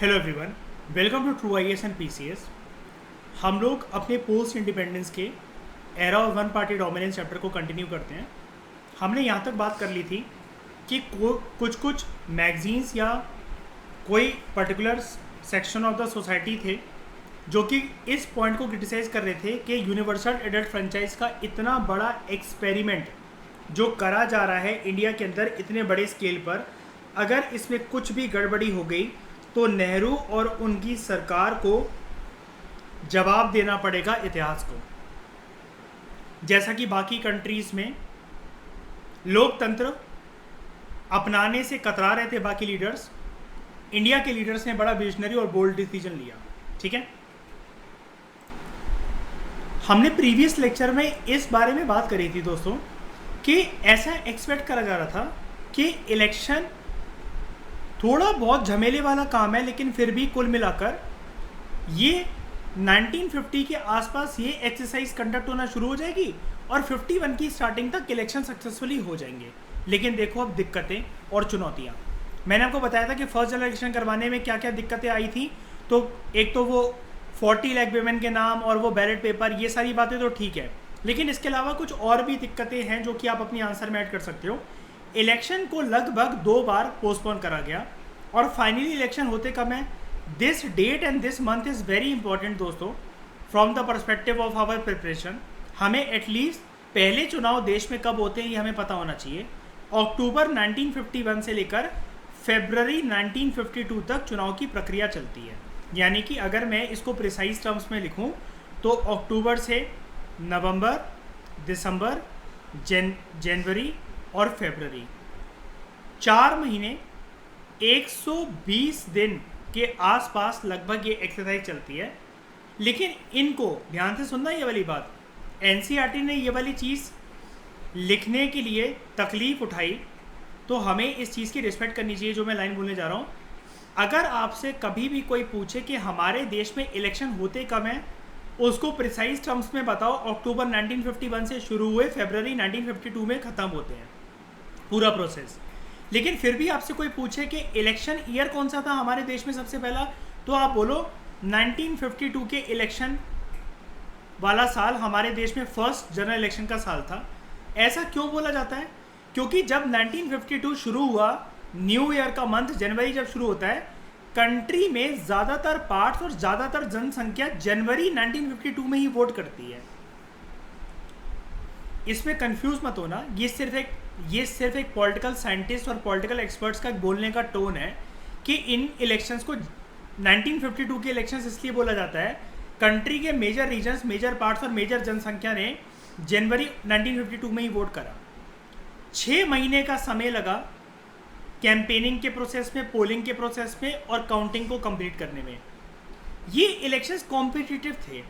Hello everyone, welcome to true IAS and PCS. हम लोग अपने पोस्ट इंडिपेंडेंस के era of one party dominance chapter को continue करते हैं। हमने यहाँ तक बात कर ली थी कि कुछ कुछ मैगजीन्स या कोई particular section of the society थे जो कि इस पॉइंट को क्रिटिसाइज़ कर रहे थे कि यूनिवर्सल एडल्ट फ्रेंचाइज का इतना बड़ा एक्सपेरिमेंट जो करा जा रहा है इंडिया के अंदर इतने बड़े स्केल पर, अगर इसमें कुछ भी गड़बड़ी हो गई तो नेहरू और उनकी सरकार को जवाब देना पड़ेगा इतिहास को। जैसा कि बाकी कंट्रीज़ में लोकतंत्र अपनाने से कतरा रहे थे बाकी लीडर्स, इंडिया के लीडर्स ने बड़ा विजनरी और बोल्ड डिसीजन लिया। ठीक है, हमने प्रीवियस लेक्चर में इस बारे में बात करी थी दोस्तों कि ऐसा एक्सपेक्ट करा जा रहा था कि इलेक्शन थोड़ा बहुत झमेले वाला काम है, लेकिन फिर भी कुल मिलाकर ये 1950 के आसपास ये एक्सरसाइज कंडक्ट होना शुरू हो जाएगी और 51 की स्टार्टिंग तक इलेक्शन सक्सेसफुली हो जाएंगे। लेकिन देखो अब दिक्कतें और चुनौतियाँ। मैंने आपको बताया था कि फर्स्ट जनरल इलेक्शन करवाने में क्या क्या दिक्कतें आई थी। तो एक तो वो 40 लाख वुमेन के नाम और वो बैलेट पेपर, ये सारी बातें तो ठीक है, लेकिन इसके अलावा कुछ और भी दिक्कतें हैं जो कि आप अपनी आंसर में ऐड कर सकते हो। इलेक्शन को लगभग 2 बार पोस्टपोन करा गया और फाइनली इलेक्शन होते कब है। This date and this month is very important दोस्तों from the perspective of our preparation. हमें एटलीस्ट पहले चुनाव देश में कब होते हैं ये हमें पता होना चाहिए। अक्टूबर 1951 से लेकर फरवरी 1952 तक चुनाव की प्रक्रिया चलती है। यानी कि अगर मैं इसको प्रिसाइज टर्म्स में लिखूं तो अक्टूबर से नवंबर, दिसंबर, जनवरी और फरवरी, 4 महीने 120 दिन के आसपास लगभग ये एक्सरसाइज चलती है। लेकिन इनको ध्यान से सुनना, ये वाली बात एनसीईआरटी ने ये वाली चीज़ लिखने के लिए तकलीफ उठाई, तो हमें इस चीज़ की रिस्पेक्ट करनी चाहिए जो मैं लाइन बोलने जा रहा हूँ। अगर आपसे कभी भी कोई पूछे कि हमारे देश में इलेक्शन होते कब हैं, उसको प्रिसाइज टर्म्स में बताओ। अक्टूबर 1951 से शुरू हुए फरवरी 1952 में ख़त्म होते हैं पूरा प्रोसेस। लेकिन फिर भी आपसे कोई पूछे कि इलेक्शन ईयर कौन सा था हमारे देश में सबसे पहला, तो आप बोलो 1952 के इलेक्शन वाला साल हमारे देश में फर्स्ट जनरल इलेक्शन का साल था। ऐसा क्यों बोला जाता है? क्योंकि जब 1952 शुरू हुआ, न्यू ईयर का मंथ जनवरी जब शुरू होता है, कंट्री में ज़्यादातर पार्ट्स और ज़्यादातर जनसंख्या जनवरी 1952 में ही वोट करती है। इसमें कंफ्यूज मत होना, ये सिर्फ एक पॉलिटिकल साइंटिस्ट और पॉलिटिकल एक्सपर्ट्स का बोलने का टोन है कि इन इलेक्शंस को 1952 के इलेक्शंस इसलिए बोला जाता है, कंट्री के मेजर रीजन्स, मेजर पार्ट्स और मेजर जनसंख्या ने जनवरी 1952 में ही वोट करा। 6 महीने का समय लगा कैंपेनिंग के प्रोसेस में, पोलिंग के प्रोसेस में और काउंटिंग को कंप्लीट करने में। ये इलेक्शंस कॉम्पिटिटिव थे।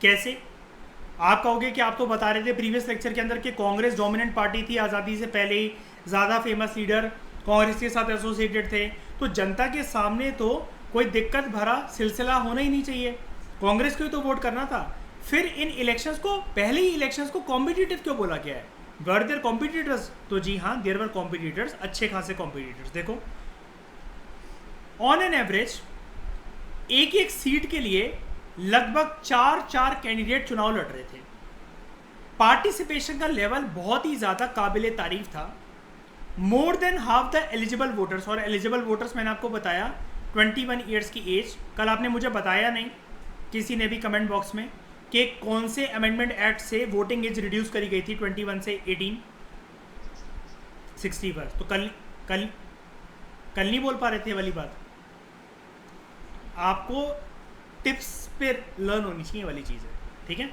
कैसे? आप कहोगे कि आप तो बता रहे थे प्रीवियस लेक्चर के अंदर कि कांग्रेस डोमिनेंट पार्टी थी, आज़ादी से पहले ही ज़्यादा फेमस लीडर कांग्रेस के साथ एसोसिएटेड थे, तो जनता के सामने तो कोई दिक्कत भरा सिलसिला होना ही नहीं चाहिए, कांग्रेस को ही तो वोट करना था। फिर इन इलेक्शंस को, पहले ही इलेक्शंस को कॉम्पिटिटिव क्यों बोला गया है? Were there competitors? तो जी हाँ, देयर वर कॉम्पिटिटर्स, अच्छे खासे कॉम्पिटिटर्स। देखो, ऑन एन एवरेज एक एक सीट के लिए लगभग 4 कैंडिडेट चुनाव लड़ रहे थे। पार्टिसिपेशन का लेवल बहुत ही ज़्यादा काबिले तारीफ था। मोर than half the eligible voters, और एलिजिबल वोटर्स मैंने आपको बताया 21 ईयर्स की एज। कल आपने मुझे बताया नहीं किसी ने भी कमेंट बॉक्स में कि कौन से अमेंडमेंट एक्ट से वोटिंग एज रिड्यूस करी गई थी 21 से 18 60 पर। तो कल नहीं बोल पा रहे थे वाली बात। आपको टिप्स पे लर्न होनी चाहिए वाली चीज़ है, ठीक है।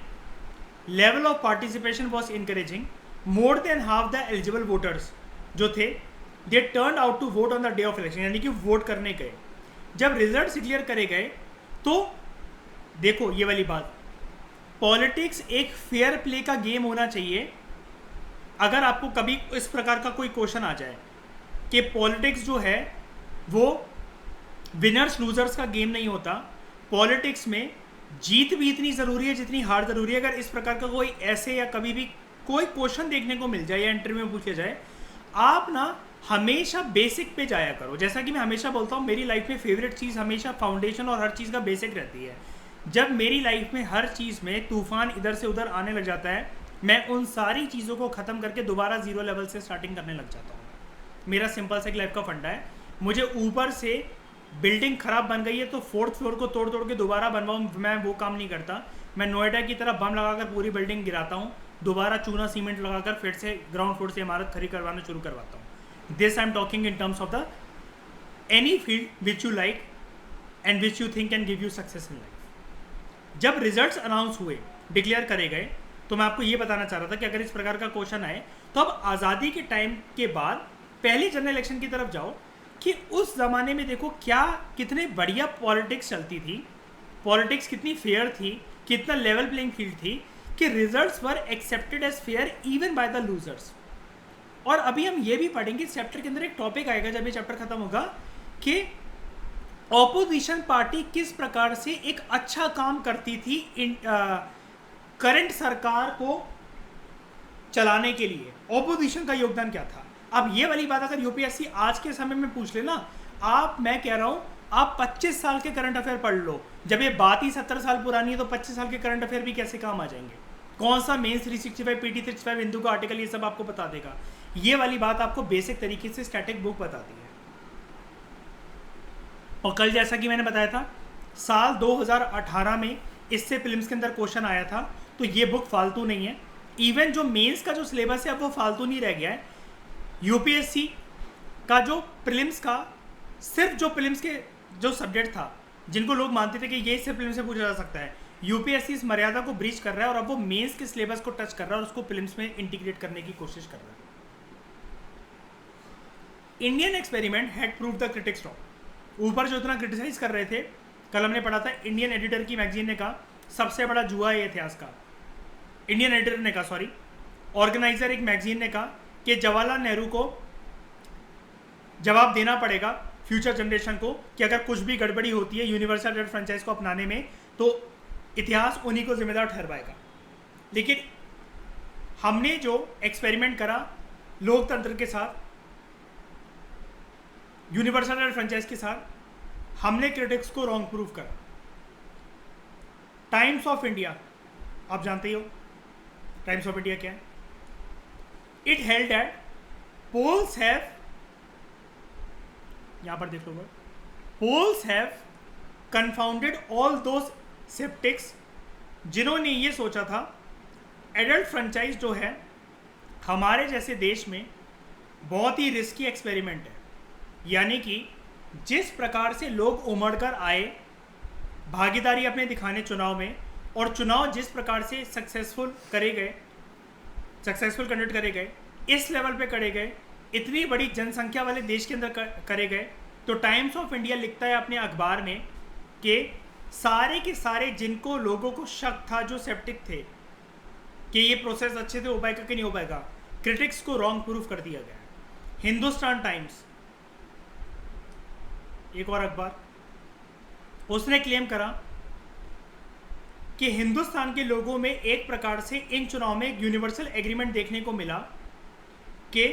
Level of participation was encouraging. More than half the eligible voters जो थे, they turn out to vote on the day of election, यानी कि वोट करने गए। जब रिजल्ट डिक्लेयर करे गए तो देखो ये वाली बात, पॉलिटिक्स एक फेयर प्ले का गेम होना चाहिए। अगर आपको कभी इस प्रकार का कोई क्वेश्चन आ जाए कि पॉलिटिक्स जो है वो विनर्स लूजर्स का गेम नहीं होता, पॉलिटिक्स में जीत भी इतनी ज़रूरी है जितनी हार ज़रूरी है। अगर इस प्रकार का कोई ऐसे या कभी भी कोई क्वेश्चन देखने को मिल जाए या इंटरव्यू में पूछा जाए, आप ना हमेशा बेसिक पे जाया करो। जैसा कि मैं हमेशा बोलता हूँ, मेरी लाइफ में फेवरेट चीज़ हमेशा फाउंडेशन और हर चीज़ का बेसिक रहती है। जब मेरी लाइफ में हर चीज़ में तूफान इधर से उधर आने लग जाता है, मैं उन सारी चीज़ों को ख़त्म करके दोबारा ज़ीरो लेवल से स्टार्टिंग करने लग जाता हूँ। मेरा सिंपल सा एक लाइफ का फंडा है। मुझे ऊपर से बिल्डिंग खराब बन गई है तो फोर्थ फ्लोर को तोड़ तोड़ के दोबारा बनवाऊँ, मैं वो काम नहीं करता। मैं नोएडा की तरह बम लगाकर पूरी बिल्डिंग गिराता हूँ, दोबारा चूना सीमेंट लगाकर फिर से ग्राउंड फ्लोर से इमारत खड़ी करवाना शुरू करवाता हूँ। This I am talking in terms of the any field which you like and which you think can give you success in life. जब रिजल्ट्स अनाउंस हुए, डिक्लेयर करे गए, तो मैं आपको ये बताना चाह रहा था कि अगर इस प्रकार का क्वेश्चन आए तो अब आज़ादी के टाइम के बाद पहले जनरल इलेक्शन की तरफ जाओ कि उस ज़माने में देखो क्या कितने बढ़िया पॉलिटिक्स चलती थी, पॉलिटिक्स कितनी फेयर थी, कितना लेवल प्लेइंग फील्ड थी कि results were accepted as fair even by the losers. और अभी हम ये भी पढ़ेंगे चैप्टर के अंदर, एक टॉपिक आएगा जब ये चैप्टर खत्म होगा कि ऑपोजिशन पार्टी किस प्रकार से एक अच्छा काम करती थी करंट सरकार को चलाने के लिए, ऑपोजिशन का योगदान क्या था। अब ये वाली बात अगर यूपीएससी आज के समय में पूछ लेना, मैं कह रहा हूं आप 25 साल के करंट अफेयर पढ़ लो, जब ये बात ही 70 साल पुरानी है तो 25 साल के करंट अफेयर भी कैसे काम आ जाएंगे। कौन सा मेंस 365, पीटी 365, हिंदू का आर्टिकल, ये सब आपको बता देगा। ये वाली बात आपको बेसिक तरीके से स्टैटिक बुक बताती है। और कल जैसा कि मैंने बताया था, साल 2018 में इससे फिल्म्स के अंदर क्वेश्चन आया था, तो ये बुक फालतू नहीं है। इवन जो मेंस का जो सिलेबस है अब वो फालतू नहीं रह गया है। यूपीएससी का जो प्रीलिम्स का सिर्फ जो प्रीलिम्स के जो सब्जेक्ट था, जिनको लोग मानते थे कि ये सिर्फ प्रीलिम्स से पूछा जा सकता है, यूपीएससी इस मर्यादा को ब्रीच कर रहा है और अब वो मेंस के सिलेबस को टच कर रहा है और उसको प्रीलिम्स में इंटीग्रेट करने की कोशिश कर रहा है। Indian experiment had proved the critics wrong. ऊपर जो इतना क्रिटिसाइज कर रहे थे, कल हमने पढ़ा था, इंडियन एडिटर की मैगजीन ने कहा सबसे बड़ा जुआ है इतिहास का। इंडियन एडिटर ने कहा, सॉरी, ऑर्गेनाइजर एक मैगजीन ने कहा कि जवाहरलाल नेहरू को जवाब देना पड़ेगा फ्यूचर जनरेशन को कि अगर कुछ भी गड़बड़ी होती है यूनिवर्सल एडेड फ्रेंचाइज को अपनाने में तो इतिहास उन्हीं को जिम्मेदार ठहराएगा। लेकिन हमने जो एक्सपेरिमेंट करा लोकतंत्र के साथ, यूनिवर्सल एडेड फ्रेंचाइज के साथ, हमने क्रिटिक्स को रॉन्ग प्रूव करा। टाइम्स ऑफ इंडिया, आप जानते ही हो टाइम्स ऑफ इंडिया क्या है। It held that polls have, यहां पर देख लो, polls have confounded all those sceptics जिन्होंने ये सोचा था एडल्ट फ्रेंचाइज जो है हमारे जैसे देश में बहुत ही रिस्की एक्सपेरिमेंट है। यानी कि जिस प्रकार से लोग उमड़ कर आए भागीदारी अपने दिखाने चुनाव में, और चुनाव जिस प्रकार से सक्सेसफुल कंडक्ट करे गए, इस लेवल पे करे गए, इतनी बड़ी जनसंख्या वाले देश के अंदर करे गए, तो टाइम्स ऑफ इंडिया लिखता है अपने अखबार में कि सारे के सारे जिनको लोगों को शक था, जो सेप्टिक थे कि ये प्रोसेस अच्छे से हो पाएगा कि नहीं हो पाएगा, क्रिटिक्स को रॉन्ग प्रूफ कर दिया गया। हिंदुस्तान टाइम्स, एक और अखबार, उसने क्लेम करा कि हिंदुस्तान के लोगों में एक प्रकार से इन चुनाव में एक यूनिवर्सल एग्रीमेंट देखने को मिला कि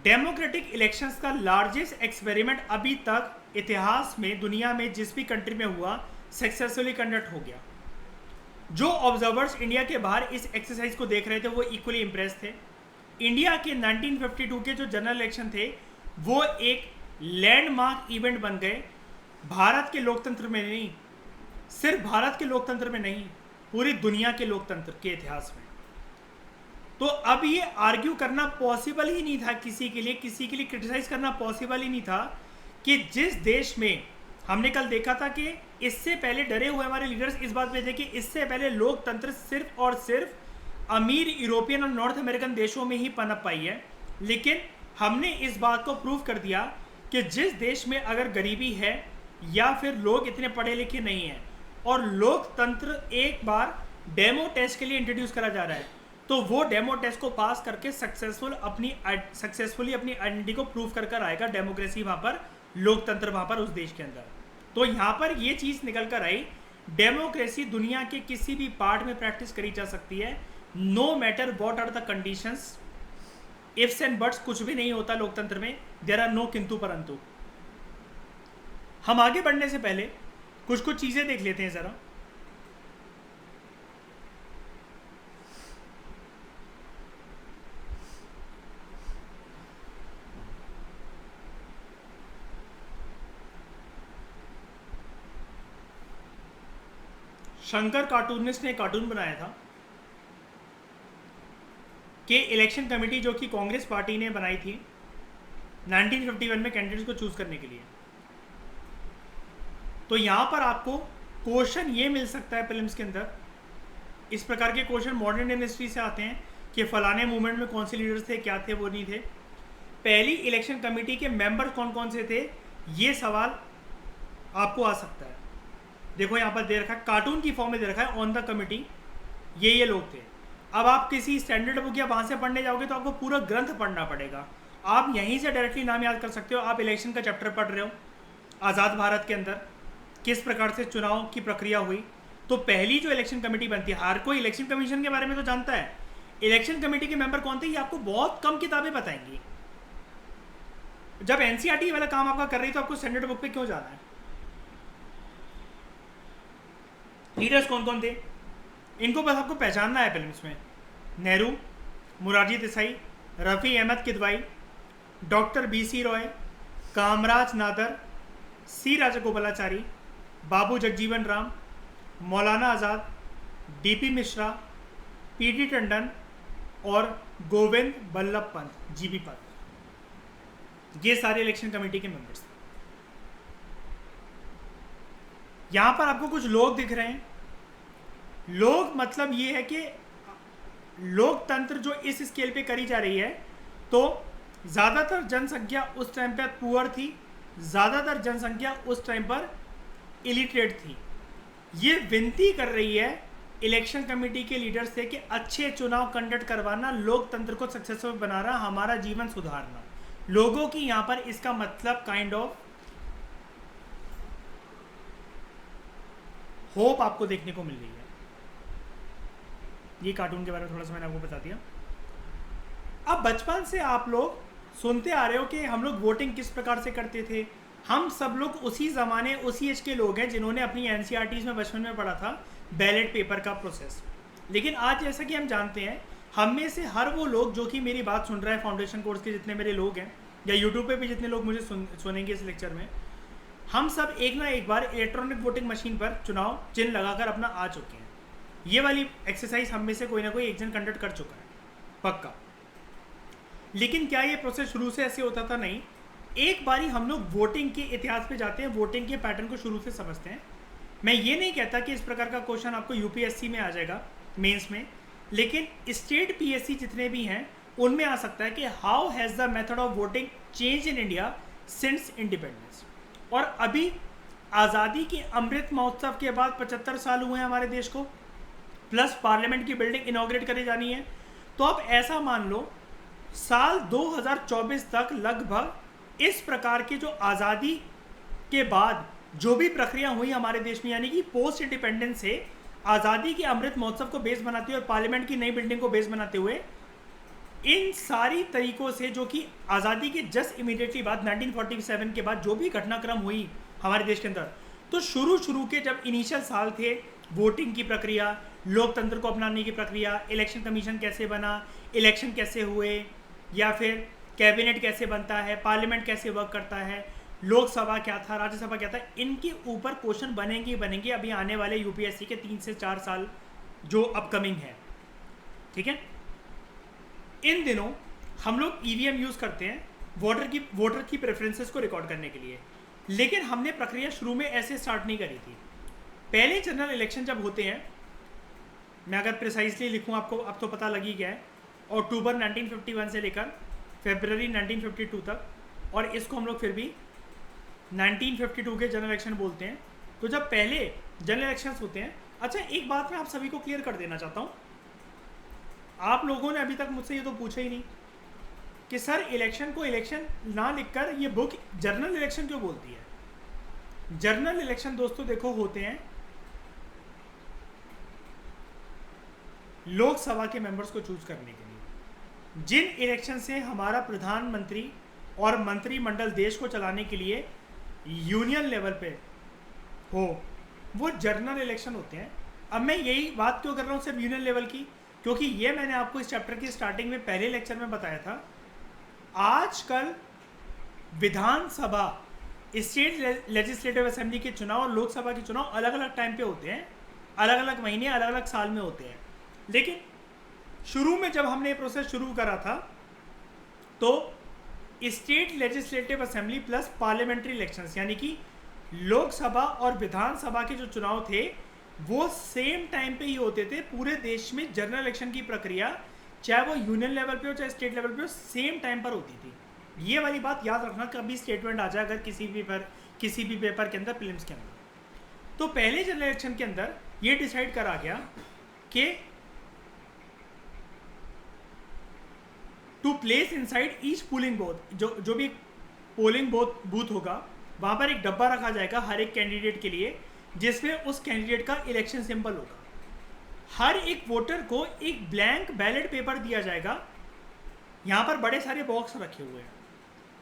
डेमोक्रेटिक इलेक्शंस का लार्जेस्ट एक्सपेरिमेंट अभी तक इतिहास में दुनिया में जिस भी कंट्री में हुआ सक्सेसफुली कंडक्ट हो गया। जो ऑब्जर्वर्स इंडिया के बाहर इस एक्सरसाइज को देख रहे थे वो इक्वली इम्प्रेस थे। इंडिया के 1952 के जो जनरल इलेक्शन थे वो एक लैंडमार्क इवेंट बन गए, भारत के लोकतंत्र में नहीं, सिर्फ भारत के लोकतंत्र में नहीं, पूरी दुनिया के लोकतंत्र के इतिहास में। तो अब ये आर्ग्यू करना पॉसिबल ही नहीं था किसी के लिए क्रिटिसाइज करना पॉसिबल ही नहीं था कि जिस देश में हमने कल देखा था कि इससे पहले डरे हुए हमारे लीडर्स इस बात पे थे कि इससे पहले लोकतंत्र सिर्फ और सिर्फ अमीर यूरोपियन और नॉर्थ अमेरिकन देशों में ही पनप पाई है। लेकिन हमने इस बात को प्रूव कर दिया कि जिस देश में अगर गरीबी है या फिर लोग इतने पढ़े लिखे नहीं हैं और लोकतंत्र एक बार डेमो टेस्ट के लिए इंट्रोड्यूस करा जा रहा है, तो वो डेमो टेस्ट को पास करके सक्सेसफुली अपनी आइडेंटिटी को प्रूव कर आएगा डेमोक्रेसी वहाँ पर, लोकतंत्र वहाँ पर उस देश के अंदर। तो यहाँ पर ये चीज़ निकल कर आई, डेमोक्रेसी दुनिया के किसी भी पार्ट में प्रैक्टिस करी जा सकती है, no matter what are the conditions, ifs and buts कुछ भी नहीं होता लोकतंत्र में। देयर आर नो किंतु परंतु। हम आगे बढ़ने से पहले कुछ कुछ चीज़ें देख लेते हैं ज़रा। शंकर कार्टूनिस्ट ने कार्टून बनाया था कि इलेक्शन कमेटी जो कि कांग्रेस पार्टी ने बनाई थी 1951 में कैंडिडेट्स को चूज करने के लिए, तो यहाँ पर आपको क्वेश्चन ये मिल सकता है प्रीलिम्स के अंदर। इस प्रकार के क्वेश्चन मॉडर्न इंडियन हिस्ट्री से आते हैं कि फलाने मूवमेंट में कौन से लीडर्स थे, क्या थे, वो नहीं थे। पहली इलेक्शन कमेटी के मेंबर कौन कौन से थे, ये सवाल आपको आ सकता है। देखो यहाँ पर दे रखा है, कार्टून की फॉर्म में दे रखा है ऑन द कमिटी, ये लोग थे। अब आप किसी स्टैंडर्ड बुक या वहाँ से पढ़ने जाओगे तो आपको पूरा ग्रंथ पढ़ना पड़ेगा। आप यहीं से डायरेक्टली नाम याद कर सकते हो। आप इलेक्शन का चैप्टर पढ़ रहे हो, आज़ाद भारत के अंदर किस प्रकार से चुनाव की प्रक्रिया हुई, तो पहली जो इलेक्शन कमेटी बनती है, हर कोई इलेक्शन कमीशन के बारे में तो जानता है, इलेक्शन कमेटी के मेंबर कौन थे ये आपको बहुत कम किताबें बताएंगी। जब एनसीईआरटी वाला काम आपका कर रही है तो आपको स्टैंडर्ड बुक पे क्यों जाना है। लीडर्स कौन कौन थे इनको बस आपको पहचानना है फिल्म्स में। नेहरू, मोरारजी देसाई, रफ़ी अहमद किदवाई, डॉक्टर बीसी रॉय, कामराज नादर, सी राजगोपालाचारी, बाबू जगजीवन राम, मौलाना आज़ाद, डीपी मिश्रा, पीडी टंडन और गोविंद बल्लभ पंत, जीबी पंत, ये सारे इलेक्शन कमेटी के मेंबर्स थे। यहां पर आपको कुछ लोग दिख रहे हैं। लोग मतलब ये है कि लोकतंत्र जो इस स्केल पे करी जा रही है, तो ज़्यादातर जनसंख्या उस टाइम पर पुअर थी, ज़्यादातर जनसंख्या उस टाइम पर इलिटरेट थी। ये विनती कर रही है इलेक्शन कमेटी के लीडर्स से कि अच्छे चुनाव कंडक्ट करवाना, लोकतंत्र को सक्सेसफुल बनाना, हमारा जीवन सुधारना। लोगों की यहाँ पर इसका मतलब काइंड ऑफ होप आपको देखने को मिल रही है। ये कार्टून के बारे में थोड़ा सा मैंने आपको बता दिया। अब बचपन से आप लोग सुनते आ रहे हो कि हम लोग वोटिंग किस प्रकार से करते थे। हम सब लोग उसी ज़माने, उसी एज के लोग हैं जिन्होंने अपनी एनसीईआरटीज़ में बचपन में पढ़ा था बैलेट पेपर का प्रोसेस। लेकिन आज जैसा कि हम जानते हैं, हम में से हर वो लोग जो कि मेरी बात सुन रहा है, फाउंडेशन कोर्स के जितने मेरे लोग हैं या यूट्यूब पे भी जितने लोग मुझे सुनेंगे इस लेक्चर में, हम सब एक ना एक बार इलेक्ट्रॉनिक वोटिंग मशीन पर चुनाव चिन्ह लगाकर अपना आ चुके हैं। ये वाली एक्सरसाइज हम में से कोई ना कोई एक जन कंडक्ट कर चुका है पक्का। लेकिन क्या ये प्रोसेस शुरू से ऐसे होता था? नहीं। एक बारी हम लोग वोटिंग के इतिहास पे जाते हैं, वोटिंग के पैटर्न को शुरू से समझते हैं। मैं ये नहीं कहता कि इस प्रकार का क्वेश्चन आपको यूपीएससी में आ जाएगा मेंस में, लेकिन स्टेट पीएससी जितने भी हैं उनमें आ सकता है कि how has the method of voting change in India since independence. और अभी आज़ादी के अमृत महोत्सव के बाद 75 साल हुए हैं हमारे देश को, प्लस पार्लियामेंट की बिल्डिंग इनॉग्रेट करी जानी है। तो आप ऐसा मान लो साल 2024 तक लगभग इस प्रकार के जो आज़ादी के बाद जो भी प्रक्रिया हुई हमारे देश में, यानी कि पोस्ट इंडिपेंडेंस से आज़ादी के अमृत महोत्सव को बेस बनाते हुए और पार्लियामेंट की नई बिल्डिंग को बेस बनाते हुए, इन सारी तरीकों से जो कि आज़ादी के जस्ट इमीडिएटली बाद 1947 के बाद जो भी घटनाक्रम हुई हमारे देश के अंदर, तो शुरू के जब इनिशियल साल थे, वोटिंग की प्रक्रिया, लोकतंत्र को अपनाने की प्रक्रिया, इलेक्शन कमीशन कैसे बना, इलेक्शन कैसे हुए, या फिर कैबिनेट कैसे बनता है, पार्लियामेंट कैसे वर्क करता है, लोकसभा क्या था, राज्यसभा क्या था, इनके ऊपर क्वेश्चन बनेंगे अभी आने वाले यूपीएससी के 3 से 4 साल जो अपकमिंग है। ठीक है, इन दिनों हम लोग ईवीएम यूज़ करते हैं वोटर की प्रेफरेंसेस को रिकॉर्ड करने के लिए, लेकिन हमने प्रक्रिया शुरू में ऐसे स्टार्ट नहीं करी थी। पहले जनरल इलेक्शन जब होते हैं, मैं अगर प्रिसाइजली लिखूं आपको अब तो पता लग ही गया है, अक्टूबर 1951 से लेकर फरवरी 1952 तक, और इसको हम लोग फिर भी 1952 के जनरल इलेक्शन बोलते हैं। तो जब पहले जनरल इलेक्शंस होते हैं, अच्छा एक बात मैं आप सभी को क्लियर कर देना चाहता हूँ, आप लोगों ने अभी तक मुझसे ये तो पूछा ही नहीं कि सर इलेक्शन को इलेक्शन ना लिखकर ये बुक जनरल इलेक्शन क्यों बोलती है। जनरल इलेक्शन दोस्तों देखो होते हैं लोकसभा के मेंबर्स को चूज करने के लिए। जिन इलेक्शन से हमारा प्रधानमंत्री और मंत्रिमंडल देश को चलाने के लिए यूनियन लेवल पे हो, वो जनरल इलेक्शन होते हैं। अब मैं यही बात क्यों कर रहा हूँ सिर्फ यूनियन लेवल की, क्योंकि ये मैंने आपको इस चैप्टर की स्टार्टिंग में पहले लेक्चर में बताया था। आजकल विधानसभा, स्टेट लेजिस्लेटिव असेंबली के चुनाव और लोकसभा के चुनाव अलग अलग टाइम पे होते हैं, अलग अलग महीने, अलग अलग साल में होते हैं। लेकिन शुरू में जब हमने ये प्रोसेस शुरू करा था तो state legislative assembly plus parliamentary elections, यानी कि लोकसभा और विधानसभा के जो चुनाव थे वो सेम टाइम पे ही होते थे। पूरे देश में जनरल इलेक्शन की प्रक्रिया, चाहे वो यूनियन लेवल पे हो चाहे स्टेट लेवल पे हो, सेम टाइम पर होती थी। ये वाली बात याद रखना, कभी स्टेटमेंट आ जाए अगर किसी भी पेपर के अंदर, प्रीलिम्स के अंदर। तो पहले जनरल इलेक्शन के अंदर ये डिसाइड करा गया कि to place inside each polling booth, जो भी पोलिंग बूथ होगा वहां पर एक डब्बा रखा जाएगा हर एक कैंडिडेट के लिए, जिसमें उस कैंडिडेट का इलेक्शन सिंबल होगा। हर एक वोटर को एक ब्लैंक बैलेट पेपर दिया जाएगा। यहाँ पर बड़े सारे बॉक्स रखे हुए हैं।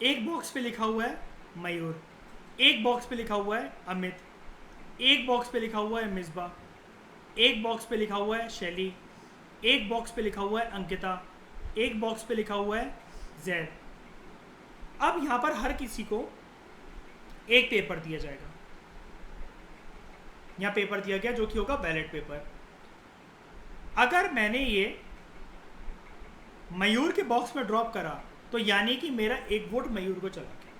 एक बॉक्स पे लिखा हुआ है मयूर, एक बॉक्स पे लिखा हुआ है अमित, एक बॉक्स पे लिखा हुआ है मिसबा, एक बॉक्स पे लिखा हुआ है शैली, एक बॉक्स पे लिखा हुआ है अंकिता, एक बॉक्स पे लिखा हुआ है जैद। अब यहाँ पर हर किसी को एक पेपर दिया जाएगा। यहाँ पेपर दिया गया जो कि होगा बैलेट पेपर। अगर मैंने ये मयूर के बॉक्स में ड्रॉप करा तो यानी कि मेरा एक वोट मयूर को चला गया।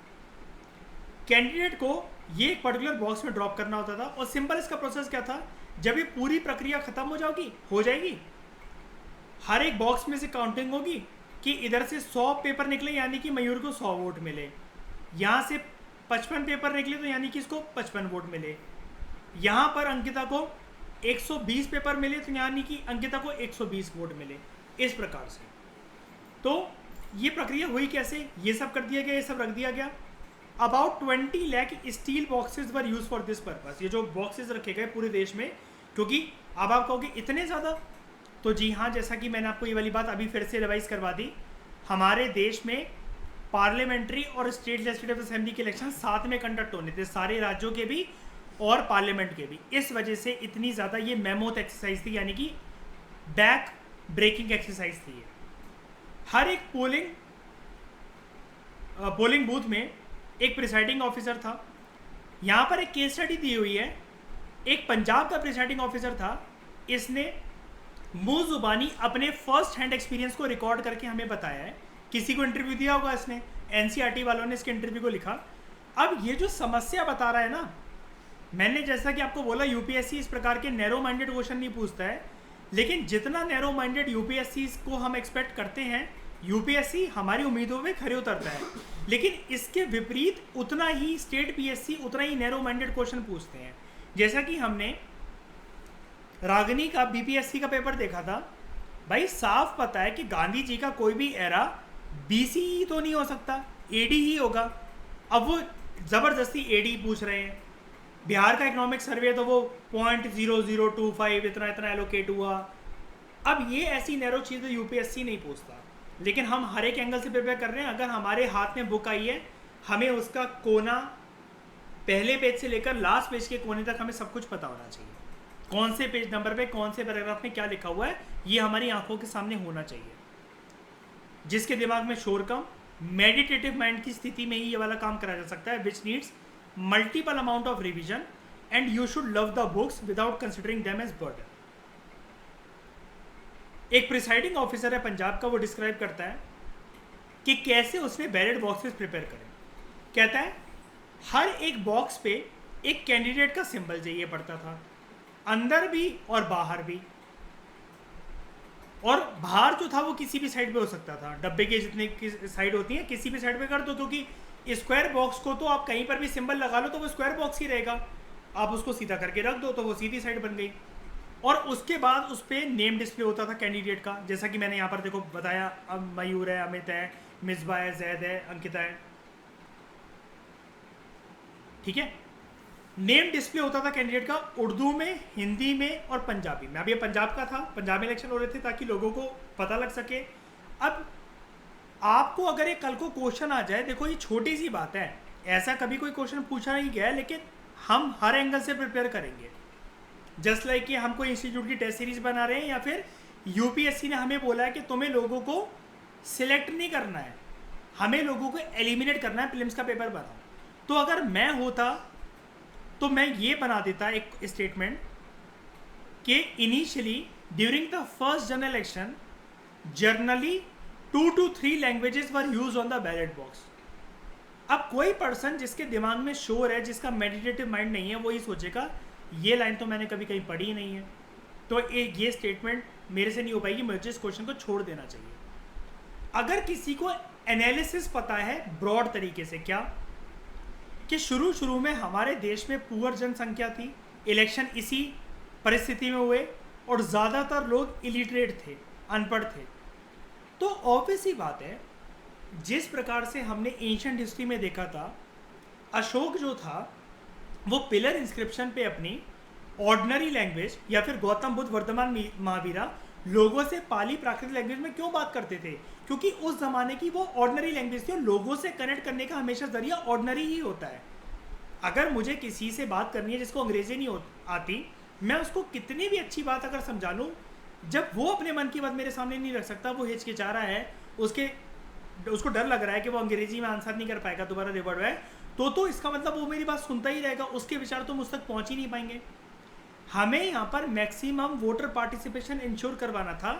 कैंडिडेट को ये एक पर्टिकुलर बॉक्स में ड्रॉप करना होता था और सिंपल इसका प्रोसेस क्या था, जब ये पूरी प्रक्रिया खत्म हो जाएगी, हर एक बॉक्स में से काउंटिंग होगी कि इधर से 100 पेपर निकले यानी कि मयूर को 100 वोट मिले, यहाँ से 55 पेपर निकले तो यानी कि इसको 55 वोट मिले, यहाँ पर अंकिता को 120 पेपर मिले तो यानी कि अंकिता को 120 वोट मिले। इस प्रकार से तो ये प्रक्रिया हुई कैसे, ये सब कर दिया गया, ये सब रख दिया गया। About 20 lakh steel boxes were use for this purpose. ये जो बॉक्सेस रखे गए पूरे देश में, क्योंकि अब आप कहोगे इतने ज़्यादा, तो जी हाँ, जैसा कि मैंने आपको ये वाली बात अभी फिर से रिवाइज करवा दी, हमारे देश में पार्लियामेंट्री और स्टेट लेजिस्लेटिव असेंबली के इलेक्शन साथ में कंडक्ट होने थे, सारे राज्यों के भी और पार्लियामेंट के भी। इस वजह से इतनी ज़्यादा ये मेमोथ एक्सरसाइज थी, यानी कि बैक ब्रेकिंग एक्सरसाइज थी। हर एक पोलिंग बूथ में एक प्रिसाइडिंग ऑफिसर था। यहाँ पर एक केस स्टडी दी हुई है। एक पंजाब का प्रिसाइडिंग ऑफिसर था, इसने मुँह जुबानी अपने फर्स्ट हैंड एक्सपीरियंस को रिकॉर्ड करके हमें बताया है। किसी को इंटरव्यू दिया होगा इसने, एनसीईआरटी वालों ने इसके इंटरव्यू को लिखा। अब ये जो समस्या बता रहा है ना, मैंने जैसा कि आपको बोला यूपीएससी इस प्रकार के नैरो माइंडेड क्वेश्चन नहीं पूछता है, लेकिन जितना नैरो माइंडेड यूपीएससी को हम एक्सपेक्ट करते हैं, यूपीएससी हमारी उम्मीदों में खरे उतरता है। लेकिन इसके विपरीत उतना ही स्टेट पीएससी उतना ही नैरो माइंडेड क्वेश्चन पूछते हैं। जैसा कि हमने रागिनी का बीपीएससी का पेपर देखा था, भाई साफ पता है कि गांधी जी का कोई भी एरा बीसी तो नहीं हो सकता, एडी ही होगा। अब वो ज़बरदस्ती एडी पूछ रहे हैं। बिहार का इकोनॉमिक सर्वे तो वो 0.0025 इतना एलोकेट हुआ। अब ये ऐसी नैरो चीज़ें यूपीएससी नहीं पूछता, लेकिन हम हर एक एंगल से प्रिपेयर कर रहे हैं। अगर हमारे हाथ में बुक आई है, हमें उसका कोना पहले पेज से लेकर लास्ट पेज के कोने तक हमें सब कुछ पता होना चाहिए। कौन से पेज नंबर पे कौन से पैराग्राफ में क्या लिखा हुआ है, ये हमारी आंखों के सामने होना चाहिए। जिसके दिमाग में शोर कम, मेडिटेटिव माइंड की स्थिति में ही ये वाला काम करा जा सकता है, which needs multiple amount of revision and you should love the books without considering them as burden. एक प्रिसाइडिंग ऑफिसर है पंजाब का, वो डिस्क्राइब करता है कि कैसे उसने बैलेट बॉक्सेस प्रिपेयर करे। कहता है हर एक बॉक्स पे एक कैंडिडेट का सिंबल चाहिए पड़ता था, अंदर भी और बाहर भी। और बाहर जो था वो किसी भी साइड पे हो सकता था, डब्बे के जितने साइड होती हैं किसी भी साइड पे कर दो, क्योंकि स्क्वायर बॉक्स को तो आप कहीं पर भी सिंबल लगा लो तो वो स्क्वायर बॉक्स ही रहेगा। आप उसको सीधा करके रख दो तो वो सीधी साइड बन गई। और उसके बाद उस पर नेम डिस्प्ले होता था कैंडिडेट का, जैसा कि मैंने यहाँ पर देखो बताया, अब मयूर है, अमित है, मिसबा है, जैद है, अंकिता है, ठीक है। नेम डिस्प्ले होता था कैंडिडेट का उर्दू में, हिंदी में और पंजाबी में। अब ये पंजाब का था, पंजाब में इलेक्शन हो रहे थे ताकि लोगों को पता लग सके। अब आपको अगर ये कल को क्वेश्चन आ जाए, देखो ये छोटी सी बात है, ऐसा कभी कोई क्वेश्चन पूछा नहीं गया है, लेकिन हम हर एंगल से प्रिपेयर करेंगे। जस्ट लाइक कि हम कोई इंस्टीट्यूट की टेस्ट सीरीज बना रहे हैं, या फिर यूपीएससी ने हमें बोला है कि तुम्हें लोगों को सिलेक्ट नहीं करना है, हमें लोगों को एलिमिनेट करना है, प्रीलिम्स का पेपर बनाओ। तो अगर मैं होता तो मैं ये बना देता एक स्टेटमेंट कि initially during the first general election generally 2 to 3 languages were use on the ballot box. अब कोई पर्सन जिसके दिमाग में शोर है, जिसका मेडिटेटिव माइंड नहीं है, वो ये सोचेगा ये लाइन तो मैंने कभी कहीं पढ़ी ही नहीं है, तो ये स्टेटमेंट मेरे से नहीं हो पाएगी, मुझे इस क्वेश्चन को छोड़ देना चाहिए। अगर किसी को एनालिसिस पता है ब्रॉड तरीके से, क्या कि शुरू में हमारे देश में पुअर जनसंख्या थी, इलेक्शन इसी परिस्थिति में हुए, और ज़्यादातर लोग इलिटरेट थे, अनपढ़ थे, तो ऑब्वियस ही बात है जिस प्रकार से हमने एंशिएंट हिस्ट्री में देखा था, अशोक जो था वो पिलर इंस्क्रिप्शन पे अपनी ऑर्डिनरी लैंग्वेज, या फिर गौतम बुद्ध वर्धमान महावीरा लोगों से पाली प्राकृतिक लैंग्वेज में क्यों बात करते थे? क्योंकि उस जमाने की वो ऑर्डिनरी लैंग्वेज थी, और लोगों से कनेक्ट करने का हमेशा जरिया ऑर्डिनरी ही होता है। अगर मुझे किसी से बात करनी है जिसको अंग्रेजी नहीं आती, मैं उसको कितनी भी अच्छी बात अगर समझा लूँ, जब वो अपने मन की बात मेरे सामने नहीं रख सकता, वो हिचकिचा रहा है, उसको डर लग रहा है कि वो अंग्रेजी में आंसर नहीं कर पाएगा दोबारा रिवर्ड में, तो इसका मतलब वो मेरी बात सुनता ही रहेगा, उसके विचार तो मुझ तक पहुंच ही नहीं पाएंगे। हमें यहाँ पर मैक्सिमम वोटर पार्टिसिपेशन इंश्योर करवाना था,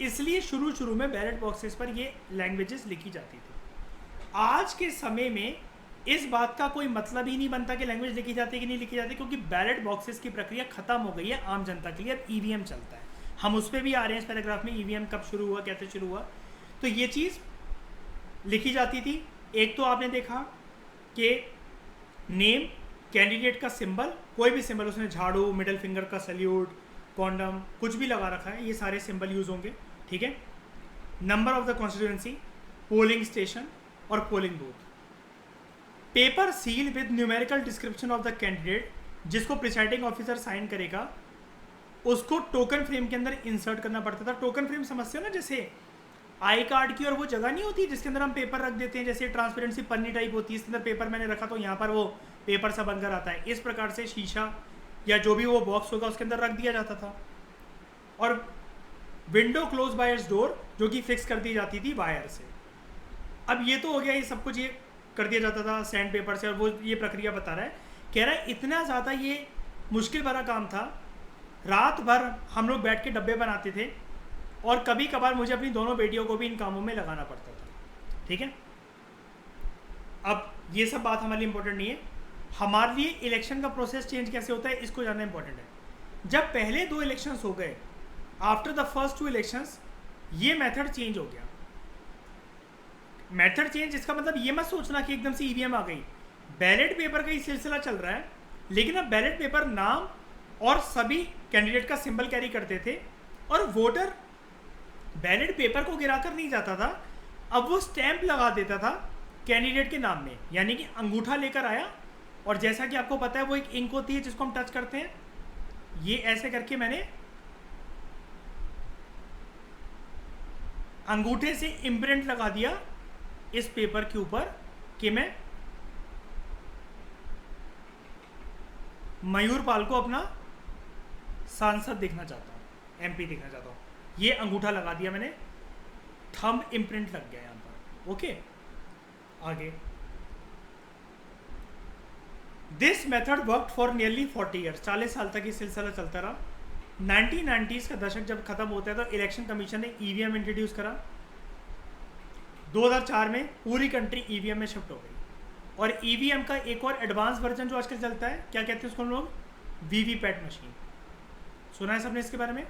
इसलिए शुरू में बैलेट बॉक्सेस पर ये लैंग्वेजेस लिखी जाती थी। आज के समय में इस बात का कोई मतलब ही नहीं बनता कि लैंग्वेज लिखी जाती है कि नहीं लिखी जाती, क्योंकि बैलेट बॉक्सेस की प्रक्रिया खत्म हो गई है आम जनता के लिए, अब ईवीएम चलता है। हम उस पर भी आ रहे हैं इस पैराग्राफ में, ईवीएम कब शुरू हुआ, कैसे शुरू हुआ। तो ये चीज़ लिखी जाती थी। एक तो आपने देखा कि नेम, कैंडिडेट का सिंबल, कोई भी सिंबल, उसने झाड़ू, मिडिल फिंगर का सल्यूट, कॉन्डम, कुछ भी लगा रखा है, ये सारे सिंबल यूज होंगे, ठीक है। Number of the constituency, polling station और polling booth. Paper seal with numerical description of the candidate, जिसको प्रिसाइडिंग ऑफिसर साइन करेगा, उसको टोकन फ्रेम के अंदर इंसर्ट करना पड़ता था। टोकन फ्रेम समझते हो ना, जैसे आई कार्ड की और वो जगह नहीं होती जिसके अंदर हम पेपर रख देते हैं, जैसे ट्रांसपेरेंसी पन्नी टाइप होती है, इसके अंदर पेपर मैंने रखा तो यहाँ पर वो पेपर सा बनकर आता है, इस प्रकार से शीशा या जो भी वो बॉक्स होगा उसके अंदर रख दिया जाता था। और विंडो क्लोज बाय डोर, जो कि फिक्स कर दी जाती थी वायर से। अब ये तो हो गया, ये सब कुछ ये कर दिया जाता था सैंड पेपर से, और वो ये प्रक्रिया बता रहा है, कह रहा है इतना ज़्यादा ये मुश्किल भरा काम था, रात भर हम लोग बैठ के डब्बे बनाते थे, और कभी कभार मुझे अपनी दोनों बेटियों को भी इन कामों में लगाना पड़ता था, ठीक है। अब ये सब बात हमारे लिए इंपॉर्टेंट नहीं है, हमारे लिए इलेक्शन का प्रोसेस चेंज कैसे होता है इसको जानना इंपॉर्टेंट है। जब पहले 2 इलेक्शंस हो गए, आफ्टर द फर्स्ट 2 इलेक्शंस, ये मेथड चेंज हो गया। मेथड चेंज, इसका मतलब ये मत सोचना कि एकदम से ईवीएम आ गई। बैलेट पेपर का ही सिलसिला चल रहा है, लेकिन अब बैलेट पेपर नाम और सभी कैंडिडेट का सिंबल कैरी करते थे, और वोटर बैलेट पेपर को गिराकर नहीं जाता था, अब वो स्टैंप लगा देता था कैंडिडेट के नाम में, यानी कि अंगूठा लेकर आया, और जैसा कि आपको पता है वो एक इंक होती है जिसको हम टच करते हैं, ये ऐसे करके मैंने अंगूठे से इम्प्रिंट लगा दिया इस पेपर के ऊपर कि मैं मयूर पाल को अपना सांसद देखना चाहता हूँ, एमपी देखना चाहता हूँ, ये अंगूठा लगा दिया मैंने, थंब इम्प्रिंट लग गया यहाँ पर। ओके, आगे। This method worked for nearly 40 years, 40 साल तक ये सिलसिला चलता रहा। 1990s का दशक जब खत्म होता है तो इलेक्शन कमीशन ने ईवीएम इंट्रोड्यूस करा। 2004 में पूरी कंट्री ईवीएम में शिफ्ट हो गई, और ईवीएम का एक और एडवांस वर्जन जो आजकल चलता है, क्या कहते हैं उसको हम लोग, वीवीपैट मशीन। सुना है सबने इसके बारे में?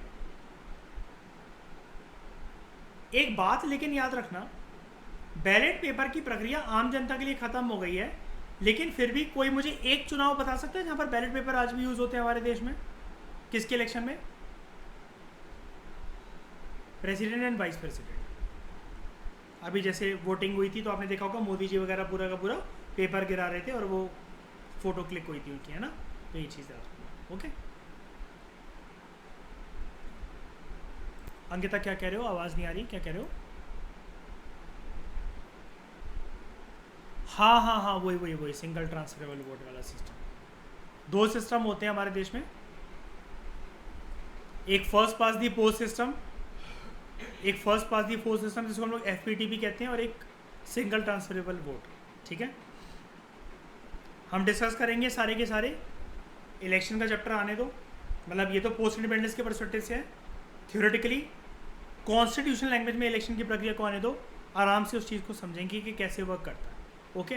एक बात लेकिन याद रखना, बैलेट पेपर की प्रक्रिया आम जनता के लिए खत्म हो गई है, लेकिन फिर भी कोई मुझे एक चुनाव बता सकता है जहां पर बैलेट पेपर आज भी यूज होते हैं हमारे देश में? किसके इलेक्शन में? President and vice president. अभी जैसे वोटिंग हुई थी तो आपने देखा होगा मोदी जी वगैरह पूरा का पूरा पेपर गिरा रहे थे और वो फोटो क्लिक हुई थी उनकी, है ना? तो ये चीज़ है। ओके, अंकिता क्या कह रहे हो? आवाज़ नहीं आ रही, क्या कह रहे हो? हाँ हाँ हाँ, वही सिंगल ट्रांसफरेबल वोट वाला सिस्टम। दो सिस्टम होते हैं हमारे देश में, एक फर्स्ट पास दी पोस्ट सिस्टम, एक फर्स्ट पास दी पोस्ट सिस्टम जिसको हम लोग FPTP कहते हैं, और एक सिंगल ट्रांसफरेबल वोट। ठीक है, हम डिस्कस करेंगे सारे के सारे। इलेक्शन का चैप्टर आने दो, मतलब ये तो पोस्ट इंडिपेंडेंस के परस्पेक्टिव से है। थ्योरेटिकली कॉन्स्टिट्यूशनल लैंग्वेज में इलेक्शन की प्रक्रिया को आने दो, आराम से उस चीज़ को समझेंगे कि कैसे वर्क करता है। ओके,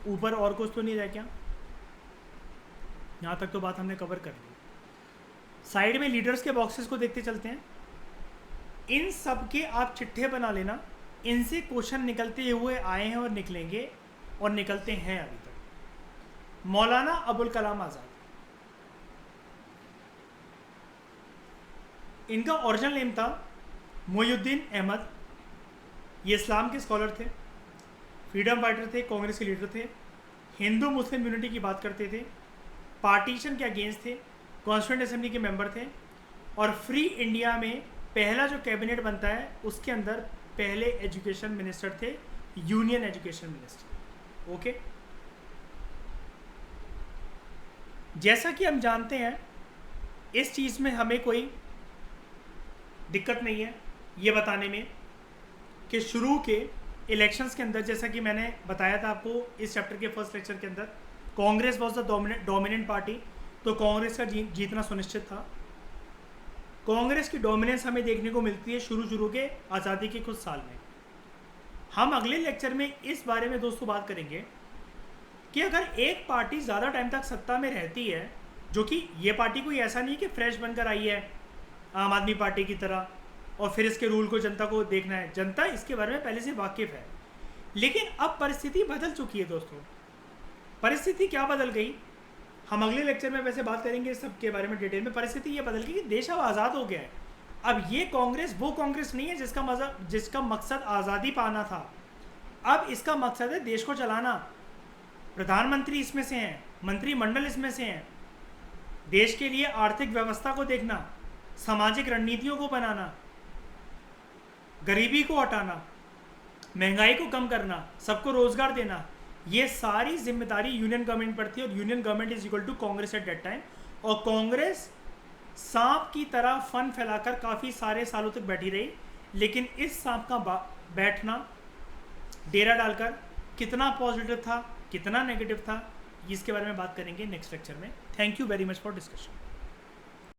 ऊपर और कुछ तो नहीं रह क्या? यहाँ तक तो बात हमने कवर कर ली। साइड में लीडर्स के बॉक्सेस को देखते चलते हैं। इन सब के आप चिट्ठे बना लेना, इनसे क्वेश्चन निकलते हुए आए हैं और निकलेंगे और निकलते हैं अभी तक। मौलाना अबुल कलाम आज़ाद, इनका ओरिजिनल नेम था मोइनुद्दीन अहमद। ये इस्लाम के स्कॉलर थे, फ्रीडम फाइटर थे, कांग्रेस के लीडर थे, हिंदू मुस्लिम यूनिटी की बात करते थे, पार्टीशन के अगेंस्ट थे, कॉन्स्टिट्यूंट असेंबली के मेंबर थे, और फ्री इंडिया में पहला जो कैबिनेट बनता है उसके अंदर पहले एजुकेशन मिनिस्टर थे, यूनियन एजुकेशन मिनिस्टर। ओके, जैसा कि हम जानते हैं इस चीज़ में हमें कोई दिक्कत नहीं है ये बताने में कि शुरू के इलेक्शंस के अंदर, जैसा कि मैंने बताया था आपको इस चैप्टर के फर्स्ट लेक्चर के अंदर, Congress was the dominant party, तो कांग्रेस का जीतना सुनिश्चित था। कांग्रेस की डोमिनेंस हमें देखने को मिलती है शुरू के आज़ादी के कुछ साल में। हम अगले लेक्चर में इस बारे में दोस्तों बात करेंगे कि अगर एक पार्टी ज़्यादा टाइम तक सत्ता में रहती है, जो कि ये पार्टी कोई ऐसा नहीं कि फ्रेश बनकर आई है आम आदमी पार्टी की तरह और फिर इसके रूल को जनता को देखना है, जनता इसके बारे में पहले से वाकिफ़ है, लेकिन अब परिस्थिति बदल चुकी है दोस्तों। परिस्थिति क्या बदल गई, हम अगले लेक्चर में वैसे बात करेंगे इस सब के बारे में डिटेल में। परिस्थिति ये बदल गई कि देश अब आज़ाद हो गया है। अब ये कांग्रेस वो कांग्रेस नहीं है जिसका मकसद आज़ादी पाना था। अब इसका मकसद है देश को चलाना। प्रधानमंत्री इसमें से हैं, मंत्रिमंडल इसमें से हैं, देश के लिए आर्थिक व्यवस्था को देखना, सामाजिक रणनीतियों को बनाना, गरीबी को हटाना, महंगाई को कम करना, सबको रोजगार देना, ये सारी जिम्मेदारी यूनियन गवर्नमेंट पर थी। और union government is equal to Congress at that time. और कांग्रेस सांप की तरह फन फैलाकर काफ़ी सारे सालों तक बैठी रही, लेकिन इस सांप का बैठना, डेरा डालकर, कितना पॉजिटिव था कितना नेगेटिव था, इसके बारे में बात करेंगे नेक्स्ट लेक्चर में। Thank you very much for discussion.